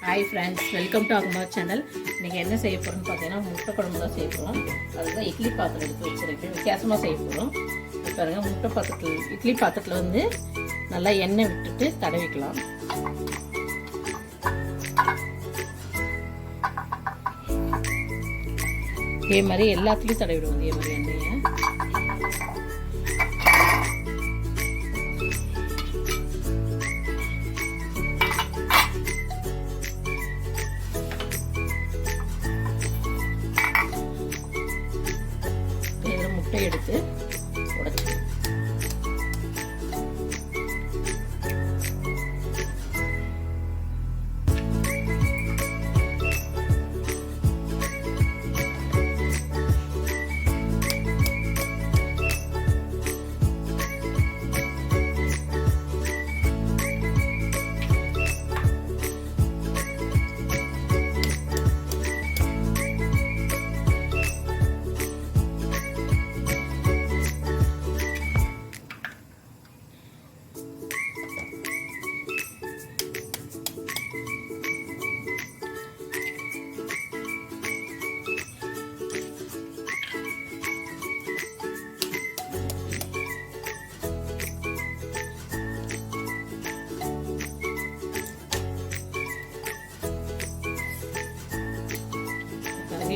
Hi friends, welcome to அம்மா channel. இன்றைக்கி என்ன செய்ய போகிறோம்னு பார்த்தீங்கன்னா முட்டை குழம்பு தான் செய்ய போகிறோம். அதுதான் இட்லி பாத்திரம் எடுத்து வச்சுருக்கேன். வித்தியாசமாக செய்ய போகிறோம். பாருங்கள், முட்டை பாத்திரத்தில் இட்லி பாத்திரத்தில் வந்து நல்லா எண்ணெய் விட்டுட்டு தடவிக்கலாம். இதே மாதிரி எல்லாத்துலேயும் தடவிடுவோம். இதே மாதிரி எண்ணெயை முட்டை எடுத்து உடைச்சு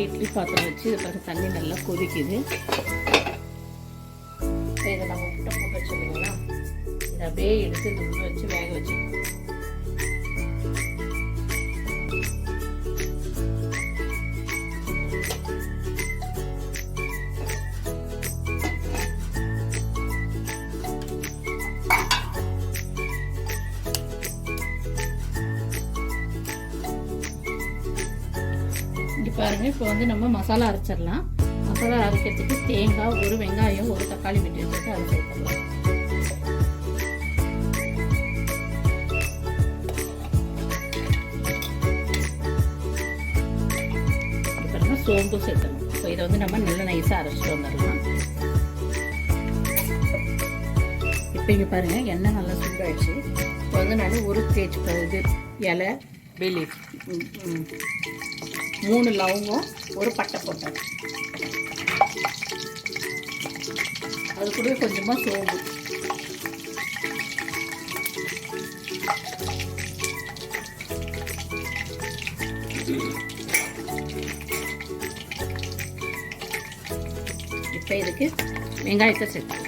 இட்லி பாத்திரம் வச்சு இது பாருங்க, தண்ணி நல்லா கொதிக்குது. இதை நம்ம முட்டை போட்டு வச்சுருந்தீங்கன்னா இதை அப்படியே எடுத்து இந்த முட்டை வச்சு வேக வச்சு பாருங்க. இப்போ வந்து நம்ம மசாலா அரைச்சிடலாம். மசாலா அரைக்கிறதுக்கு தேங்காய், ஒரு வெங்காயம், ஒரு தக்காளி வெட்டி வச்சுட்டு அதை சேர்த்துடலாம். பாருங்க, சோம்பு சேர்த்தணும். இப்போ இதை வந்து நம்ம நல்ல நைஸாக அரைச்சிட்டு வந்துடலாம். இப்போ இங்கே பாருங்க, எண்ணெய் நல்லா சூடாயிடுச்சு. இப்போ வந்து நான் ஒரு தேய்ச்சி இது இலை, வெளி 3 லவங்கம், ஒரு பட்டை போட்டேன். அது கூட கொஞ்சமாக சோம்பு, இப்போ இதுக்கு வெங்காயத்தை சேர்த்து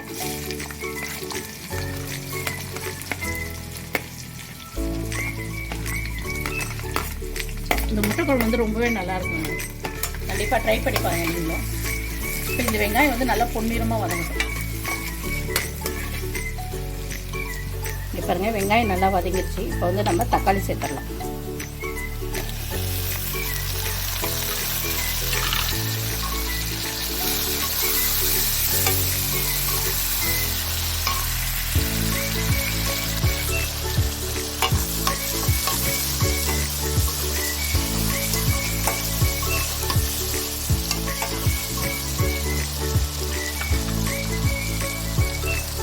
இந்த முட்டை குழம்பு வந்து ரொம்பவே நல்லா இருக்குங்க. கண்டிப்பாக ட்ரை பண்ணி பாருங்க நீங்களும். இப்போ இந்த வெங்காயம் வந்து நல்லா பொன்னிறமாக வதங்கட்டும். இங்கே பாருங்கள், வெங்காயம் நல்லா வதங்கிடுச்சு. இப்போ வந்து நம்ம தக்காளி சேர்த்துடலாம்.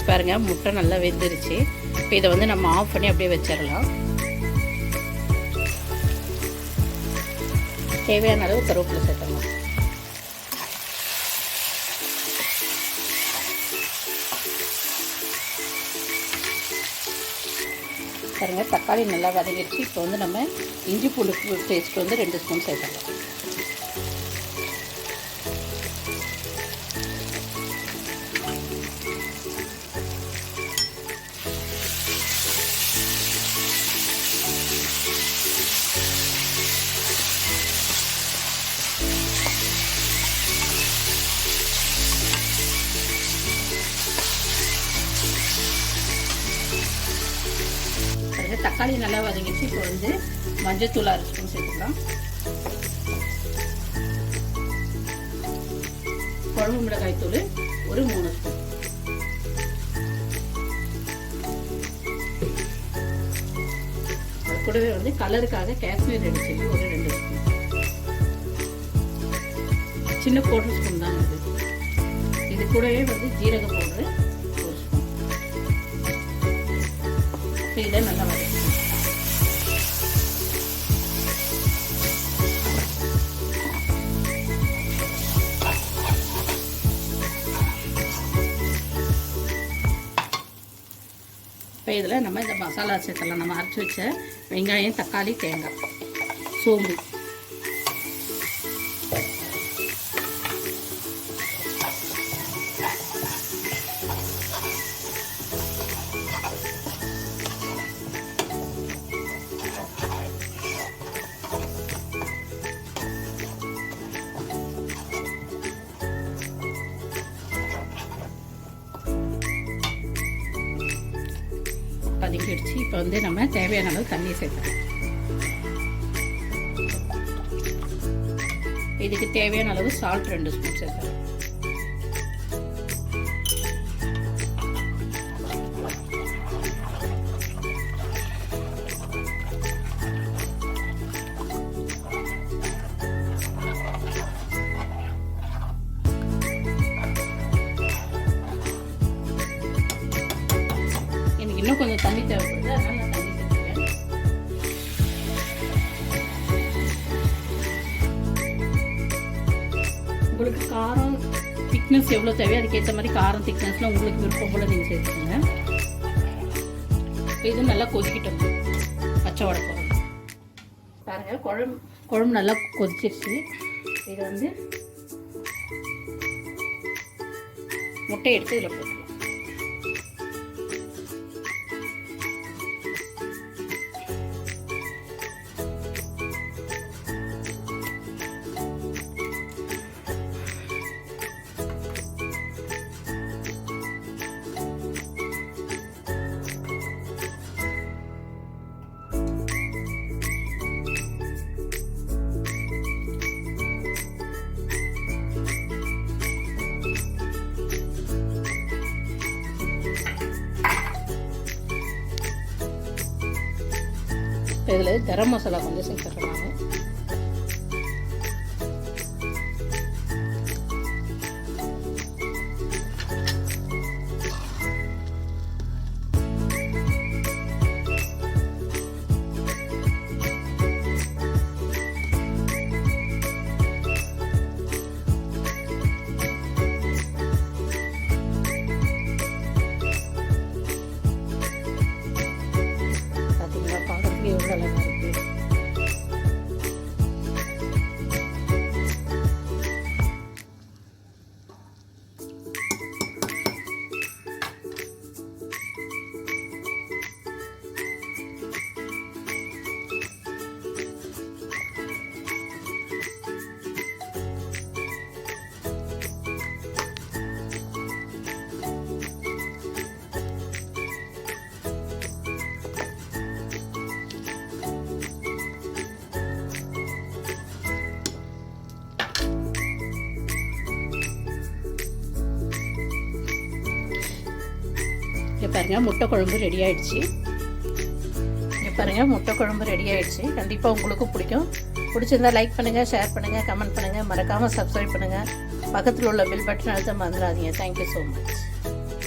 பாருங்க, முட்டை நல்லா வெந்துருச்சு. இப்போ இதை வந்து நம்ம ஆஃப் பண்ணி அப்படியே வச்சிடலாம். தேவையான அளவு கருவேப்பிலை சேர்த்தலாம். பாருங்க, தக்காளி நல்லா வதங்கிடுச்சு. இப்போ வந்து நம்ம இஞ்சி பூண்டு பேஸ்ட் வந்து 2 ஸ்பூன் சேர்த்தலாம். தக்காளி நல்லா வதங்கிடுச்சு. இப்போ வந்து மஞ்சத்தூள் 1 ஸ்பூன் சேர்த்துக்கலாம். குழம்பு மிளகாய் தூள் ஒரு 3 ஸ்பூன். அது கூடவே வந்து கலருக்காக காஷ்மீர் ரெட் சில்லி ஒரு 2 ஸ்பூன். சின்ன 1/4 ஸ்பூன் தான் இது. இது கூடவே வந்து ஜீரக பவுடர் 1 ஸ்பூன். இதை நல்லா வதக்கணும். இப்போ இதில் நம்ம இந்த மசாலா சேர்த்துலாம். நம்ம அரைச்சி வச்ச வெங்காயம், தக்காளி, தேங்காய், சோம்பு. பதுங்கிடுச்சு. இப்போ வந்து நம்ம தேவையான அளவு தண்ணி சேர்த்துக்கலாம். இதுக்கு தேவையான அளவு சால்ட் 2 ஸ்பூன் சேர்த்துக்கலாம். எனக்கு இன்னும் கொஞ்சம் தண்ணி தேவைப்படுது, அதனால நான் தண்ணி சேர்த்துக்கிறேன். உங்களுக்கு காரம் திக்னஸ் எவ்வளோ தேவையோ அதுக்கேற்ற மாதிரி காரம் திக்னஸ்லாம் உங்களுக்கு விருப்பம் போல் நீங்கள் சேர்த்துக்கோங்க. இது நல்லா கொதிக்கிட்டோம், பச்சை வடை போகிறோம். பாருங்கள், குழம்பு நல்லா கொதிச்சிருச்சு. இது வந்து முட்டை எடுத்து இதில் போட்டுக்கலாம். இதில் கரம் மசாலா கொஞ்சம் சேர்த்துக்கலாம். எவ்வளோ அழகாக இருக்குது. இங்கே பாருங்கள், முட்டை குழம்பு ரெடி ஆகிடுச்சு. இங்கே பாருங்கள், முட்டை குழம்பு ரெடி ஆகிடுச்சு. கண்டிப்பாக உங்களுக்கும் பிடிக்கும். பிடிச்சிருந்தா லைக் பண்ணுங்கள், ஷேர் பண்ணுங்கள், கமெண்ட் பண்ணுங்கள், மறக்காமல் சப்ஸ்கிரைப் பண்ணுங்கள். பக்கத்தில் உள்ள பெல் பட்டன் அழுத்த மறந்துடாதீங்க. Thank you so much.